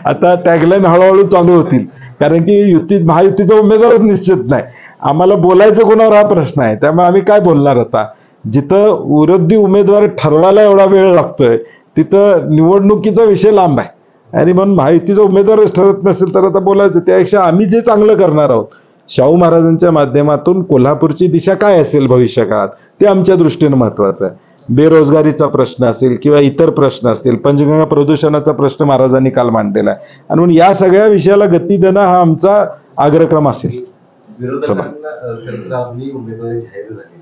आता टॅगलाईन हळूहळू चालू होतील, कारण की महायुतीचा उमेदवारच निश्चित नाही. आम्हाला बोलायचं कोणावर हा प्रश्न आहे. त्यामुळे आम्ही काय बोलणार आता? जिथं विरोधी उमेदवार ठरवायला एवढा वेळ लागतोय तिथं निवडणुकीचा विषय लांब आहे. आणि म्हणून महायुतीचा उमेदवारच ठरत नसेल तर आता बोलायचं. त्यापेक्षा आम्ही जे चांगलं करणार आहोत शाहू महाराजांच्या माध्यमातून कोल्हापूरची दिशा काय असेल भविष्यकाळात ते आमच्या दृष्टीने महत्वाचं आहे. बेरोजगारीचा प्रश्न असेल किंवा इतर प्रश्न असतील, पंचगंगा प्रदूषणाचा प्रश्न महाराजांनी काल मांडलेला आहे. आणि म्हणून या सगळ्या विषयाला गती देणं हा आमचा अग्रक्रम असेल. उमेदवारी जाहीर झाली,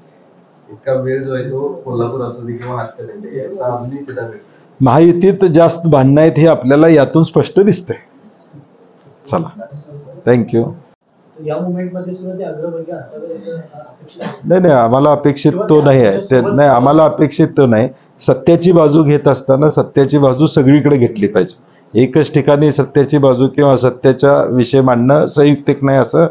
इतका वेळ जो आहे तो कोल्हापूर असू दे किंवा हातकणंगले महायुतीत जास्त भांडणं आहेत हे आपल्याला यातून स्पष्ट दिसतंय. चला, थँक्यू. या मुवमेंटमध्ये सुद्धा ते अग्रवर्ग असावे असं अपेक्षित आहे? नाही, आम्हाला अपेक्षित तो नाही आहे. नाही, आम्हाला अपेक्षित तो नाही. सत्याची बाजू घेत असताना सत्याची बाजू सगळीकडे घेतली पाहिजे. एकच ठिकाणी सत्याची बाजू किंवा सत्याचा विषय मांडणं संयुक्तिक नाही असं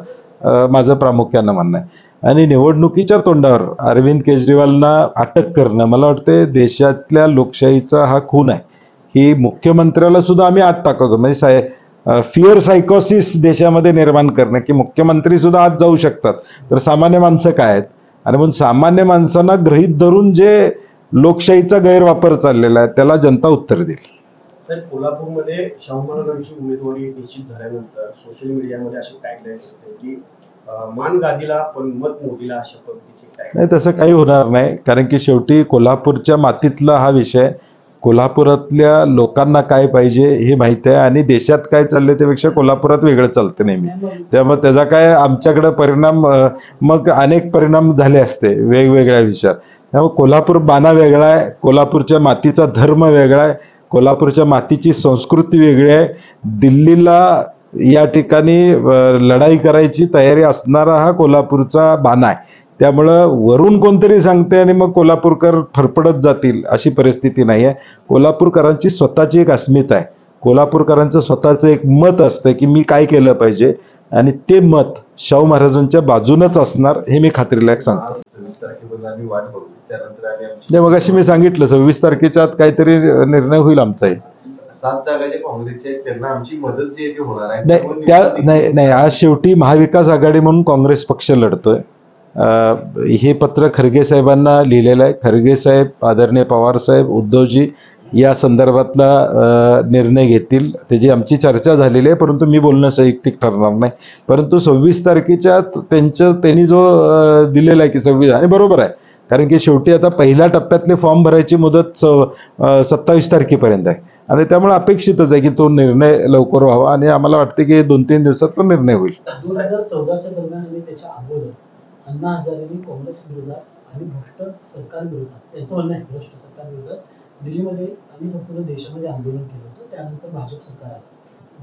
माझं प्रामुख्यानं म्हणणं आहे. आणि निवडणुकीच्या तोंडावर अरविंद केजरीवालना अटक करणं मला वाटते देशातल्या लोकशाहीचा हा खून आहे. ही मुख्यमंत्र्याला सुद्धा आम्ही आत टाकतो. म्हणजे फिअर सायकोसिस देशामध्ये निर्माण करणं की मुख्यमंत्री सुद्धा आत जाऊ शकतात, तर सामान्य माणसं काय आहेत? आणि म्हणून सामान्य माणसांना गृहीत धरून जे लोकशाहीचा गैरवापर चाललेला आहे त्याला जनता उत्तर देईल. तर कोल्हापूरमध्ये शाहू महाराजांची उमेदवारी निश्चित झाल्यानंतर सोशल मीडियामध्ये अशी टॅगलाईन असते की मान गादीला पण मत मोदीला, अशा पद्धतीची. नाही, तसं काही होणार नाही. कारण की शेवटी कोल्हापूरच्या मातीतला हा विषय, कोल्हापुरातल्या लोकांना काय पाहिजे हे माहित आहे. आणि देशात काय चाललंय त्यापेक्षा कोल्हापुरात वेगळं चालतं नेहमी. त्यामुळे त्याचा काय आमच्याकडे परिणाम, मग अनेक परिणाम झाले असते वेगवेगळ्या विषयात. त्यामुळे कोल्हापूर बाणा वेगळा आहे, कोल्हापूरच्या मातीचा धर्म वेगळा आहे, कोल्हापूरच्या मातीची संस्कृती वेगळी आहे. दिल्लीला या ठिकाणी लढाई करायची तयारी असणारा हा कोल्हापूरचा बाणा आहे. त्यामुळं वरून कोणतरी सांगते आणि मग कोल्हापूरकर फरफडत जातील अशी परिस्थिती नाही आहे. कोल्हापूरकरांची स्वतःची एक अस्मिता आहे. कोल्हापूरकरांचं स्वतःचं एक मत असतं की मी काय केलं पाहिजे, आणि ते मत शाहू महाराजांच्या बाजूनच असणार हे मी खात्रीलायक सांगतो. मग अशी मी सांगितलं 26 तारखेच्या आत काहीतरी निर्णय होईल आमचाही. 7 जागा जे काँग्रेसचे त्यांना आमची मदत जी आहे ती होणार आहे. नाही, आज शेवटी महाविकास आघाडी म्हणून काँग्रेस पक्ष लढतोय. हे पत्र खरगे साहेबांना लिहिलेलं आहे. खरगे साहेब, आदरणीय पवार साहेब, उद्धवजी या संदर्भातला निर्णय घेतील. त्याची आमची चर्चा झालेली आहे, परंतु मी बोलणं संयुक्तिक ठरणार नाही. परंतु 26 तारखेच्या त्यांनी जो दिलेला आहे की 26, आणि बरोबर आहे, कारण की शेवटी आता पहिल्या टप्प्यातले फॉर्म भरायची मुदत 27 तारखेपर्यंत आहे. आणि त्यामुळे अपेक्षितच आहे की तो निर्णय लवकर व्हावा. आणि आम्हाला वाटते की 2-3 दिवसात तो निर्णय होईल. 2014च्या दरम्यान आणि त्याच्या अगोदर अण्णा हजारेंनी काँग्रेस विरोधात आणि भ्रष्ट सरकार विरोधात, त्यांचं म्हणणं आहे भ्रष्ट सरकार विरोधात दिल्लीमध्ये आणि संपूर्ण देशामध्ये आंदोलन केलं होतं. त्यानंतर भाजप सरकार आलं.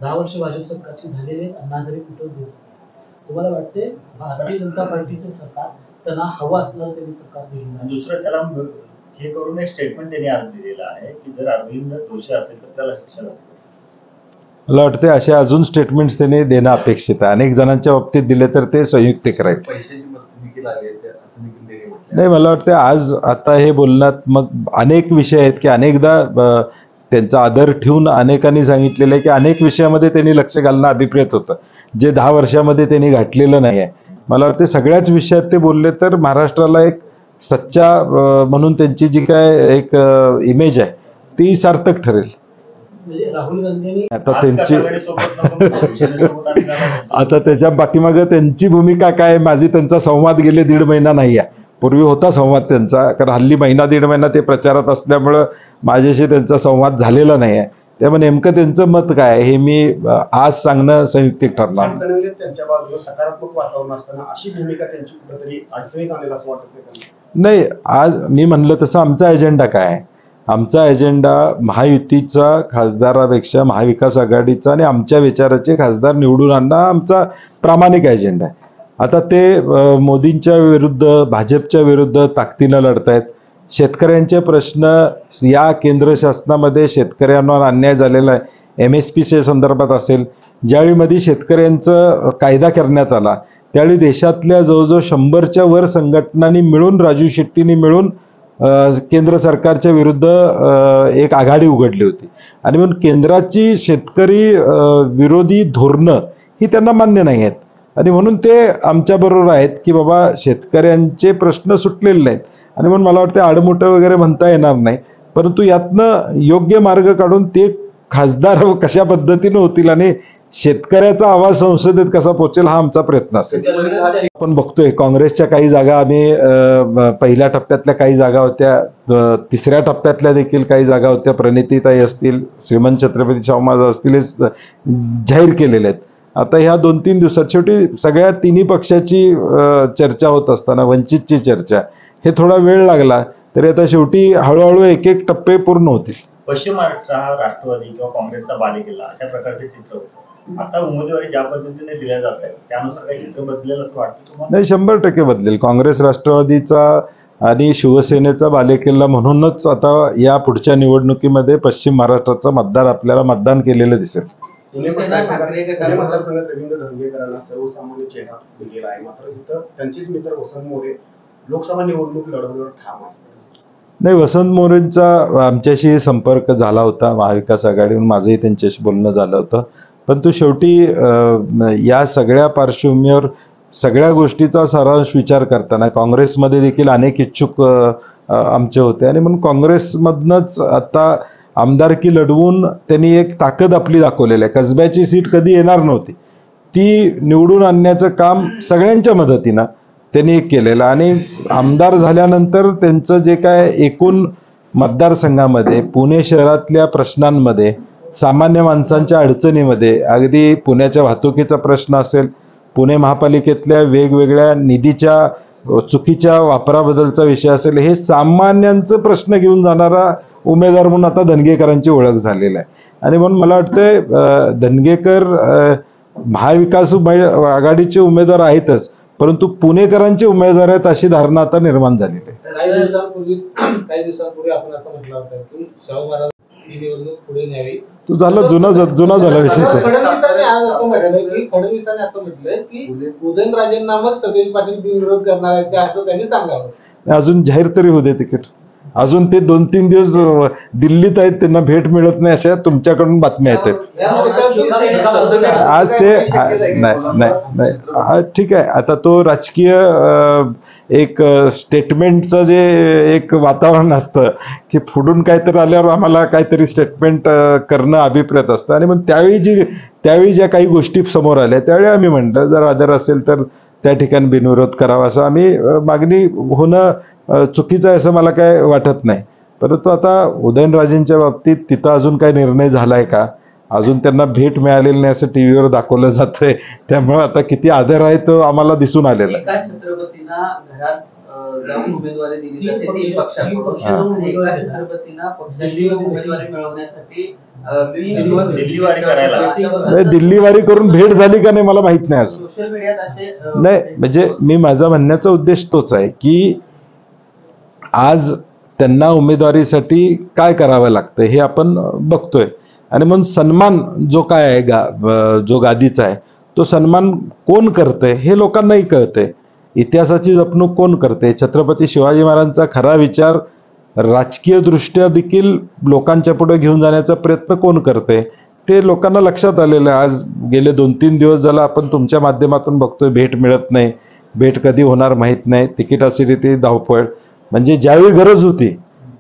10 वर्ष भाजप सरकारची झालेले अण्णा हजारे कुठंच दिसत नाही. तुम्हाला वाटते भारतीय जनता पार्टीचं सरकार त्यांना हवं असणार त्यांनी सरकार दिलं? दुसरं त्याला हे करून एक स्टेटमेंट त्यांनी आज दिलेलं आहे की जर अरविंद दोषी असेल तर त्याला शिक्षा लागते. मला वाटते असे अजून स्टेटमेंट्स त्यांनी देणं अपेक्षित आहे. अनेक जणांच्या बाबतीत दिले तर ते संयुक्तिक राहील. नाही, मला वाटतं आज आता हे बोलण्यात मग अनेक विषय आहेत की अनेकदा त्यांचा आदर ठेवून अनेकांनी सांगितलेलं आहे की अनेक विषयामध्ये त्यांनी लक्ष घालणं अभिप्रेत होतं, जे 10 वर्षामध्ये त्यांनी घातलेलं नाही आहे. मला वाटतं सगळ्याच विषयात ते बोलले तर महाराष्ट्राला एक सच्चा म्हणून त्यांची जी काय एक इमेज आहे ती सार्थक ठरेल. राहुल गांधी आता त्यांची आता त्याच्या पाठीमागे त्यांची भूमिका काय, माझी त्यांचा संवाद गेले 1.5 महिना नाही आहे. पूर्वी होता संवाद त्यांचा, कारण हल्ली 1-1.5 महिना ते प्रचारात असल्यामुळं माझ्याशी त्यांचा संवाद झालेला नाही आहे. त्यामुळे नेमकं त्यांचं मत काय हे मी आज सांगणं संयुक्तिक ठरणार. त्यांच्या बाजूला सकारात्मक वातावरण असताना अशी भूमिका त्यांची कुठेतरी अडचणीत आणेल असं वाटत नाही. आज मी म्हणलं तसं आमचा एजेंडा काय आहे, आमचा एजेंडा महायुतीचा खासदारापेक्षा महाविकास आघाडीचा आणि आमच्या विचाराचे खासदार निवडून आणणं आमचा प्रामाणिक एजेंडा आहे. आता ते मोदींच्या विरुद्ध भाजपच्या विरुद्ध ताकदीनं लढतायत. शेतकऱ्यांचे प्रश्न या केंद्र शासनामध्ये शेतकऱ्यांवर अन्याय झालेला आहे, MSPच्या संदर्भात असेल, ज्यावेळीमध्ये शेतकऱ्यांचा कायदा करण्यात आला त्यावेळी देशातल्या जवळजवळ 100च्या वर संघटनांनी मिळून, राजू शेट्टींनी मिळून केंद्र सरकारच्या विरुद्ध एक आघाडी उघडली होती आणि म्हणून केंद्राची शेतकरी विरोधी धोरणं ही त्यांना मान्य नाही आहेत आणि म्हणून ते आमच्याबरोबर आहेत की बाबा शेतकऱ्यांचे प्रश्न सुटलेले नाहीत आणि म्हणून मला वाटतं आडमुठं वगैरे म्हणता येणार नाही, परंतु यातनं योग्य मार्ग काढून ते खासदार कशा पद्धतीने होतील आणि शेतकऱ्याचा आवाज संसदेत कसा पोहोचेल हा आमचा प्रयत्न असेल. आपण बघतोय काँग्रेसच्या काही जागा आम्ही पहिल्या टप्प्यातल्या काही जागा होत्या, तिसऱ्या टप्प्यातल्या देखील काही जागा होत्या, प्रणितीताई असतील, श्रीमंत छत्रपती शाहू महाराज असतील, हे जाहीर केलेले आहेत. आता ह्या 2-3 दिवसात शेवटी सगळ्या तिन्ही पक्षाची चर्चा होत असताना वंचितची चर्चा हे थोडा वेळ लागला तरी आता शेवटी हळूहळू एक एक टप्पे पूर्ण होतील. पश्चिम महाराष्ट्र हा राष्ट्रवादी किंवा काँग्रेसचा बालेकिल्ला अशा प्रकारचे चित्र होतं. आता उमेदवारी ज्या पद्धतीने दिल्या जात आहे त्यानुसार काही चित्र बदलेल असं वाटतं तुम्हाला? नाही, 100% बदलेल. काँग्रेस राष्ट्रवादीचा आणि शिवसेनेचा बालेकिल्ला म्हणूनच आता या पुढच्या निवडणुकीमध्ये पश्चिम महाराष्ट्राचा मतदार आपल्याला मतदान केलेलं दिसेल. मतदारसंघात रवींद्र धंगेकरांना सर्वसामान्य चेहरा गेला आहे, मात्र इथं त्यांचेच मित्र वसंत मोरे लोकसभा निवडणूक लढवण्यावर ठाम आहे. नाही, वसंत मोरेंचा आमच्याशी संपर्क झाला होता महाविकास आघाडीहून, माझंही त्यांच्याशी बोलणं झालं होतं, परंतु शेवटी या सगळ्या पार्श्वभूमीवर सगळ्या गोष्टीचा सारांश विचार करताना काँग्रेसमध्ये देखील अनेक इच्छुक आमचे होते आणि म्हणून काँग्रेसमधनंच आता आमदारकी लढवून त्यांनी एक ताकद आपली दाखवलेली आहे. कसब्याची सीट कधी येणार नव्हती, ती निवडून आणण्याचं काम सगळ्यांच्या मदतीनं त्यांनी केलेलं आणि आमदार झाल्यानंतर त्यांचं जे काय एकूण मतदारसंघामध्ये पुणे शहरातल्या प्रश्नांमध्ये, सामान्य माणसांच्या अडचणीमध्ये, अगदी पुण्याच्या वाहतुकीचा प्रश्न असेल, पुणे महापालिकेतल्या वेगवेगळ्या निधीच्या चुकीच्या वापराबद्दलचा विषय असेल, हे सामान्यांचं प्रश्न घेऊन जाणारा उमेदवार म्हणून आता धनगेकरांची ओळख झालेली आहे आणि म्हणून मला वाटतंय धनगेकर महाविकास आघाडीचे उमेदवार आहेतच, परंतु पुणेकरांचे उमेदवार आहेत अशी धारणा आता निर्माण झालेली आहे. काही दिवसांपूर्वी आपण असं म्हटलं होतं की शाहू महाराज ही निवडणूक पुढे न्यावी. तो झाला जुना झाला विषय तो. फडणवीसांनी आज असं म्हटलंय की उदयनराजेंना मग सतेज पाटील बिनविरोध करणार आहेत का असं त्यांनी सांगावं. अजून जाहीर तरी होऊ दे तिकीट. अजून ते 2-3 दिवस दिल्लीत आहेत, त्यांना भेट मिळत नाही अशा तुमच्याकडून बातम्या येत आहेत. आज ते नाही ठीक आहे. आता तो राजकीय एक स्टेटमेंटचं जे एक वातावरण असतं की पुढून काहीतरी आल्यावर आम्हाला काहीतरी स्टेटमेंट करणं अभिप्रेत असतं आणि मग त्यावेळी ज्या काही गोष्टी समोर आल्या त्यावेळी आम्ही म्हटलं जर आदर असेल तर त्या ठिकाणी बिनविरोध करावा असं आम्ही मागणी होणं चुकीचं आहे असं मला काय वाटत नाही. परंतु आता उदयनराजेंच्या बाबतीत तिथं अजून काही निर्णय झालाय का, अजून त्यांना भेट मिळालेली नाही असं टीव्हीवर दाखवलं जातंय, त्यामुळे आता किती आदर आहे तो आम्हाला दिसून आलेला आहे. छत्रपतींना घरात जाऊन उमेदवारी दिली जाते 3 पक्षांकडून आणि एका छत्रपतींना पक्षाची उमेदवारी मिळवण्यासाठी दिल्लीवारी करून भेट झाली का नाही मला माहित नाही अजून. सोशल मीडियात असे नाही म्हणजे मी माझा म्हणण्याचा उद्देश तोच आहे की आज त्यांना उमेदवारीसाठी काय करावं लागतं हे आपण बघतोय आणि म्हणून सन्मान जो काय आहे जो गादीचा आहे तो सन्मान कोण करतंय हे लोकांनाही कळतंय. इतिहासाची जपणूक कोण करते, छत्रपती शिवाजी महाराजांचा खरा विचार राजकीय दृष्ट्या देखील लोकांच्या पुढे घेऊन जाण्याचा प्रयत्न कोण करते ते लोकांना लक्षात आलेलं आहे. आज गेले 2-3 दिवस झाला आपण तुमच्या माध्यमातून बघतोय भेट मिळत नाही, भेट कधी होणार माहीत नाही, तिकीट असिडिटी धावपळ. म्हणजे ज्यावेळी गरज होती,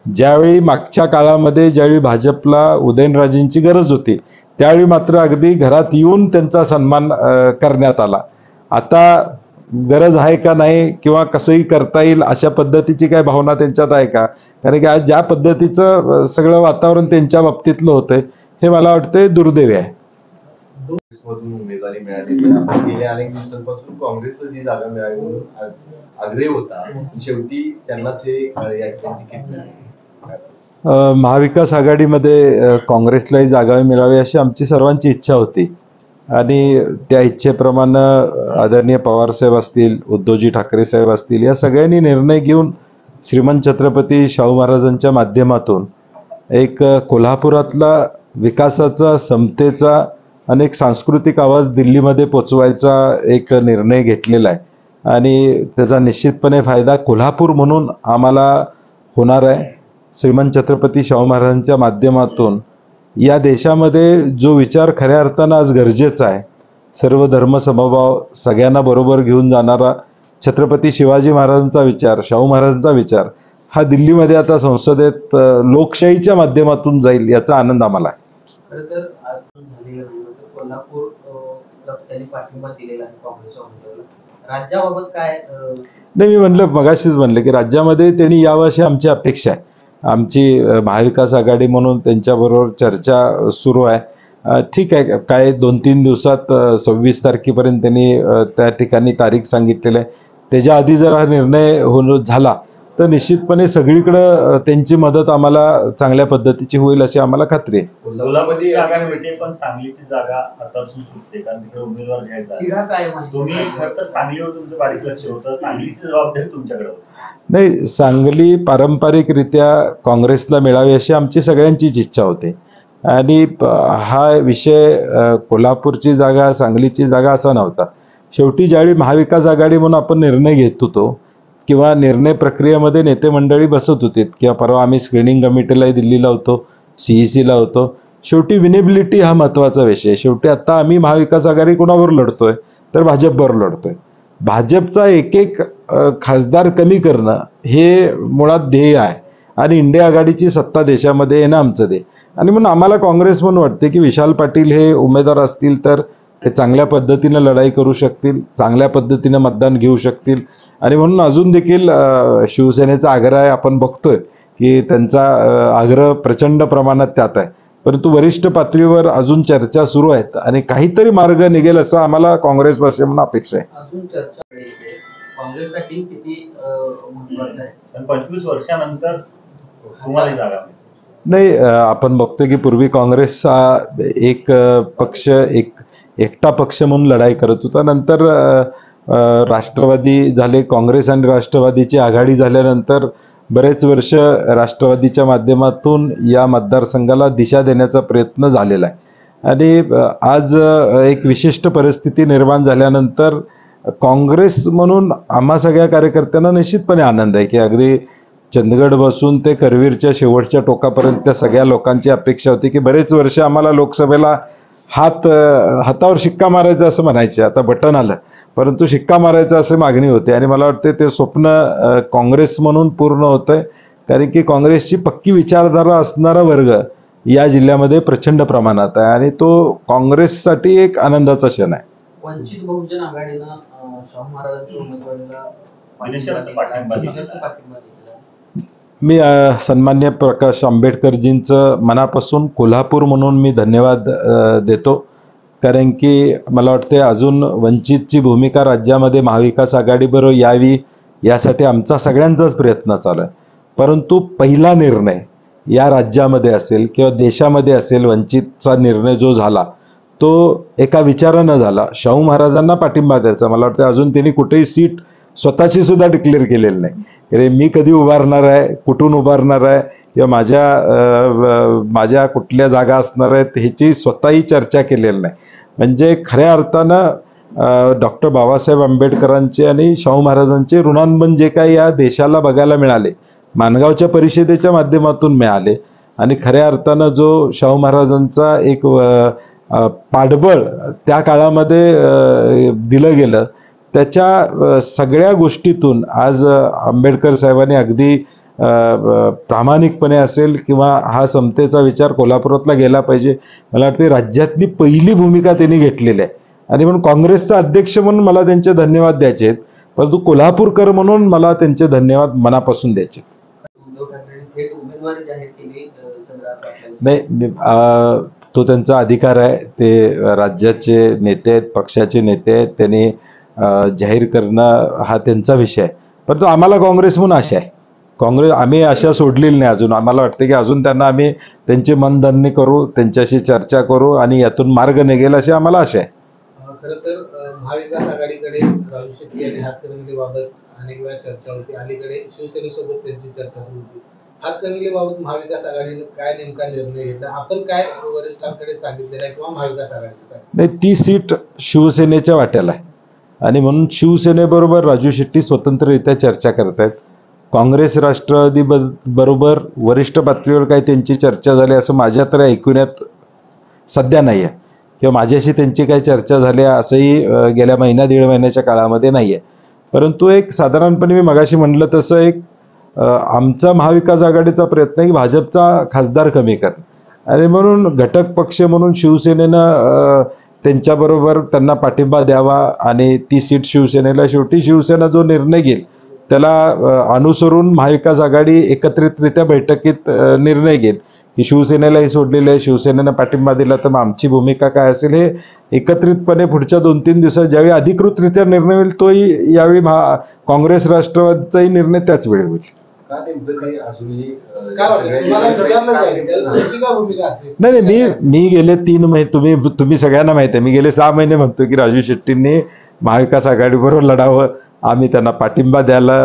ज्यावेळी मागच्या काळामध्ये ज्यावेळी भाजपला उदयनराजेंची गरज होती त्यावेळी मात्र अगदी घरात येऊन त्यांचा सन्मान करण्यात आला. आता गरज आहे का नाही किंवा कसंही करता येईल अशा पद्धतीची काय भावना त्यांच्यात आहे का, कारण की आज ज्या पद्धतीचं सगळं वातावरण त्यांच्या बाबतीतलं होतंय हे मला वाटतंय दुर्दैवी आहे. मधून उमेदवारी मिळाली गेल्या अनेक दिवसांपासून काँग्रेसला जी जागा मिळावी म्हणून आग्रह होता, शेवटी त्यांनाच हे या ठिकाणी तिकीट मिळाले. महाविकास आघाडीमध्ये काँग्रेसलाही जागा मिळावी अशी आमची सर्वांची इच्छा होती आणि त्या इच्छेप्रमाणे आदरणीय पवारसाहेब असतील, उद्धवजी ठाकरे साहेब असतील, या सगळ्यांनी निर्णय घेऊन श्रीमंत छत्रपती शाहू महाराजांच्या माध्यमातून एक कोल्हापुरातला विकासाचा, समतेचा आणि एक सांस्कृतिक आवाज दिल्लीमध्ये पोचवायचा एक निर्णय घेतलेला आहे आणि त्याचा निश्चितपणे फायदा कोल्हापूर म्हणून आम्हाला होणार आहे. श्रीमंत छत्रपती शाहू महाराजांच्या माध्यमातून या देशामध्ये जो विचार खऱ्या अर्थानं आज गरजेचा आहे, सर्व धर्म समभाव सगळ्यांना बरोबर घेऊन जाणारा छत्रपती शिवाजी महाराजांचा विचार, शाहू महाराजांचा विचार हा दिल्लीमध्ये आता संसदेत लोकशाहीच्या माध्यमातून जाईल, याचा आनंद आम्हाला आहे. खरं तर आज झालेलं नाही तर कोल्हापूर त्यांनी पाठिंबा दिलेला आहे काँग्रेसच्या उमेदवाराला. राज्याबाबत काय नाही, मी म्हणलं मगाशीच म्हणलं की राज्यामध्ये त्यांनी यावं अशी आमची अपेक्षा आहे. आमची महाविकास आघाडी म्हणून त्यांच्याबरोबर चर्चा सुरू आहे. ठीक आहे, काय 2-3 दिवसात 26 तारखेपर्यंत त्यांनी त्या ठिकाणी तारीख सांगितलेली आहे. त्याच्या आधी जर हा निर्णय झाला तर निश्चितपणे सगळीकडं त्यांची मदत आम्हाला चांगल्या पद्धतीची होईल अशी आम्हाला खात्री आहे. कोल्हापूरची जागा मिळते पण सांगलीची जागा आतापासून सुटते, कारण तिकडे उमेदवार घ्यायचा. तिढा काय माहिती? तुम्ही खरं तर सांगलीवर तुमचं बारीक लक्ष होतं, सांगलीची जबाबदारी तुमच्याकडे होती. नाही, सांगली पारंपरिकरित्या काँग्रेसला मिळावी अशी आमची सगळ्यांचीच इच्छा होती. आणि हा विषय कोल्हापूरची जागा सांगलीची जागा असा नव्हता. शेवटी ज्यावेळी महाविकास आघाडी म्हणून आपण निर्णय घेत होतो किंवा निर्णय प्रक्रियेमध्ये नेते मंडळी बसत होती, किंवा परवा आम्ही स्क्रीनिंग कमिटीलाही दिल्लीला होतो, CECला होतो, शेवटी विनेबिलिटी हा महत्त्वाचा विषय. शेवटी आता आम्ही महाविकास आघाडी कोणावर लढतोय तर भाजपवर लढतोय. भाजपचा एक खासदार कमी करणं हे मुळात ध्येय आहे आणि इंडिया आघाडीची सत्ता देशामध्ये येणं आमचं ध्येय. आणि म्हणून आम्हाला काँग्रेस म्हणून वाटते की विशाल पाटील हे उमेदवार असतील तर ते चांगल्या पद्धतीनं लढाई करू शकतील, चांगल्या पद्धतीनं मतदान घेऊ शकतील. आणि म्हणून अजून देखील शिवसेनेचा आग्रह आहे, आपण बघतोय की त्यांचा आग्रह प्रचंड प्रमाणात त्यात आहे. परंतु वरिष्ठ पातळीवर अजून चर्चा सुरू आहेत आणि काहीतरी मार्ग निघेल असं आम्हाला काँग्रेस पक्षाकडून अपेक्षा आहे. अजून चर्चा काँग्रेससाठी किती महत्वाचं आहे? पण 25 वर्षानंतर तुम्हाला ही जागा मिळते. नाही, आपण बघतोय की पूर्वी काँग्रेस हा एक पक्ष एकटा पक्ष म्हणून लढाई करत होता. नंतर राष्ट्रवादी झाले, काँग्रेस आणि राष्ट्रवादीची आघाडी झाल्यानंतर बरेच वर्ष राष्ट्रवादीच्या माध्यमातून या मतदारसंघाला दिशा देण्याचा प्रयत्न झालेला आहे. आणि आज एक विशिष्ट परिस्थिती निर्माण झाल्यानंतर काँग्रेस म्हणून आम्हा सगळ्या कार्यकर्त्यांना निश्चितपणे आनंद आहे की अगदी चंदगडपासून ते करवीरच्या शेवटच्या टोकापर्यंत त्या सगळ्या लोकांची अपेक्षा होती की बरेच वर्ष आम्हाला लोकसभेला हातावर शिक्का मारायचं असं म्हणायचे, आता बटन आलं, परंतु शिक्का मारायचं असे मागणी होती. आणि मला वाटते ते स्वप्न काँग्रेस म्हणून पूर्ण होतंय, कारण की काँग्रेसची पक्की विचारधारा असणारा वर्ग या जिल्ह्यामध्ये प्रचंड प्रमाणात आहे आणि तो काँग्रेससाठी एक आनंदाचा क्षण आहे. वंचित बहुजन आघाडीनं शाहू महाराजांच्या उमेदवारीला पाठिंबा दिला. मी सन्मान्य प्रकाश आंबेडकरजींचं मनापासून कोल्हापूर म्हणून मी धन्यवाद देतो, कारण की मला वाटते अजून वंचितची भूमिका राज्यामध्ये महाविकास आघाडीबरोबर यावी यासाठी आमचा सगळ्यांचाच प्रयत्न चालू आहे. परंतु पहिला निर्णय या राज्यामध्ये असेल किंवा देशामध्ये असेल, वंचितचा निर्णय जो झाला तो एका विचारानं झाला, शाहू महाराजांना पाठिंबा द्यायचा. मला वाटतं अजून त्यांनी कुठेही सीट स्वतःची सुद्धा डिक्लेअर केलेली नाही. अरे मी कधी उभारणार आहे, कुठून उभारणार आहे किंवा माझ्या कुठल्या जागा असणार आहेत ह्याची स्वतःही चर्चा केलेली नाही. म्हणजे खऱ्या अर्थानं डॉक्टर बाबासाहेब आंबेडकरांचे आणि शाहू महाराजांचे ऋणानुबंध जे काही या देशाला बघायला मिळाले, माणगावच्या परिषदेच्या माध्यमातून मिळाले, आणि खऱ्या अर्थानं जो शाहू महाराजांचा एक पाठबळ त्या काळामध्ये दिलं गेलं, त्याच्या सगळ्या गोष्टीतून आज आंबेडकर साहेबांनी अगदी प्रामाणिकपणे असेल किंवा हा समतेचा विचार कोल्हापुरातला गेला पाहिजे, मला वाटते राज्यातली पहिली भूमिका त्यांनी घेतलेली आहे. आणि म्हणून काँग्रेसचा अध्यक्ष म्हणून मला त्यांचे धन्यवाद द्यायचे आहेत, परंतु कोल्हापूरकर म्हणून मला त्यांचे धन्यवाद मनापासून द्यायचे. उद्धव ठाकरेंनी थेट उमेदवारी जाहीर केली चंद्रकांत पाटलांची. नाही, तो त्यांचा अधिकार आहे. ते राज्याचे नेते आहेत, पक्षाचे नेते आहेत, त्यांनी जाहीर करणं हा त्यांचा विषय आहे. परंतु आम्हाला काँग्रेस म्हणून आशा आहे. आम्ही आशा सोडलेली नाही अजून. आम्हाला वाटते की अजून त्यांना आम्ही त्यांची मनधरणी करू, त्यांच्याशी चर्चा करू आणि यातून मार्ग निघेल अशी आम्हाला आशा आहे. खरं तर महाविकास आघाडीकडे राजू शेट्टी आणि हातकणंगलेबाबत अनेक वेळा चर्चा होती. अलीकडे शिवसेनेसोबत त्यांची चर्चा सुरू होती. हातकणंगलेबाबत महाविकास आघाडीने काय नेमका निर्णय घेतला, आपण काय वरिष्ठांकडे सांगितलेला आहे किंवा महाविकास आघाडीने? नाही, ती सीट शिवसेनेच्या वाट्याला आहे आणि म्हणून शिवसेनेबरोबर राजू शेट्टी स्वतंत्ररित्या चर्चा करत आहेत. काँग्रेस राष्ट्रवादी बरोबर वरिष्ठ पातळीवर काही त्यांची चर्चा झाली असं माझ्या तर ऐकण्यात सध्या नाही आहे, किंवा माझ्याशी त्यांची काही चर्चा झाली असंही गेल्या दीड महिन्याच्या काळामध्ये नाही आहे. परंतु एक साधारणपणे मी मगाशी म्हटलं तसं एक आमचा महाविकास आघाडीचा प्रयत्न आहे की भाजपचा खासदार कमी करणे, आणि म्हणून घटक पक्ष म्हणून शिवसेनेनं त्यांच्याबरोबर त्यांना पाठिंबा द्यावा आणि ती सीट शिवसेनेला, शेवटी शिवसेना जो निर्णय घेईल त्याला अनुसरून महाविकास आघाडी एकत्रितरित्या बैठकीत निर्णय घेईल की शिवसेनेलाही सोडलेलं आहे, शिवसेनेनं पाठिंबा दिला तर मग आमची भूमिका काय असेल हे एकत्रितपणे पुढच्या 2-3 दिवसात ज्यावेळी अधिकृतरित्या निर्णय होईल तोही यावेळी काँग्रेस राष्ट्रवादीचाही निर्णय त्याच वेळी होईल. का नेमकं ते अजूनही काय वाटतं? तुम्हाला विचारलं जाईल तुमची काय भूमिका असेल? नाही, मी गेले 3 महिने, तुम्ही सगळ्यांना माहिती आहे, मी गेले 6 महिने म्हणतो की राजू शेट्टींनी महाविकास आघाडीबरोबर लढावं, आम्ही त्यांना पाठिंबा द्यायला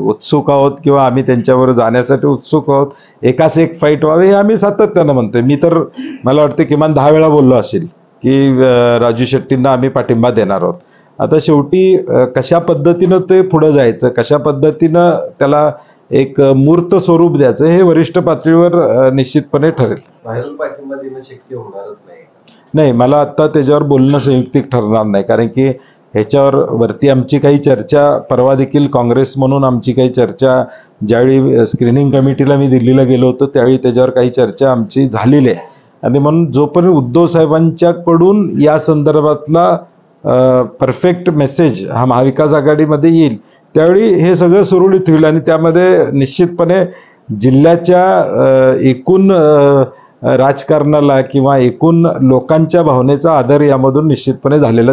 उत्सुक आहोत किंवा आम्ही त्यांच्याबरोबर जाण्यासाठी उत्सुक आहोत, एकाच एक फाईट व्हावे हे आम्ही सातत्यानं म्हणतोय. मी तर मला वाटतं किमान 10 वेळा बोललो असेल की राजू शेट्टींना आम्ही पाठिंबा देणार आहोत. आता शेवटी कशा पद्धतीनं ते पुढं जायचं, कशा पद्धतीनं त्याला एक मूर्त स्वरूप द्यायचं हे वरिष्ठ पातळीवर निश्चितपणे ठरेल. बाहेरून पाठिंबा देणं शक्य होणारच नाही. नाही, मला आत्ता त्याच्यावर बोलणं संयुक्तिक ठरणार नाही, कारण की ह्याच्यावर वरती आमची काही चर्चा, परवा देखील काँग्रेस म्हणून आमची काही चर्चा, ज्यावेळी स्क्रीनिंग कमिटीला मी दिल्लीला गेलो होतो त्यावेळी त्याच्यावर काही चर्चा आमची झालेली आहे, आणि म्हणून जोपर्यंत उद्धव साहेबांच्याकडून या संदर्भातला परफेक्ट मेसेज हा महाविकास आघाडीमध्ये येईल त्यावेळी हे सगळं सुरळीत होईल, आणि त्यामध्ये निश्चितपणे जिल्ह्याच्या एकूण राजकारणाला किंवा एकूण लोकांच्या भावनेचा आदर यामधून निश्चितपणे झालेला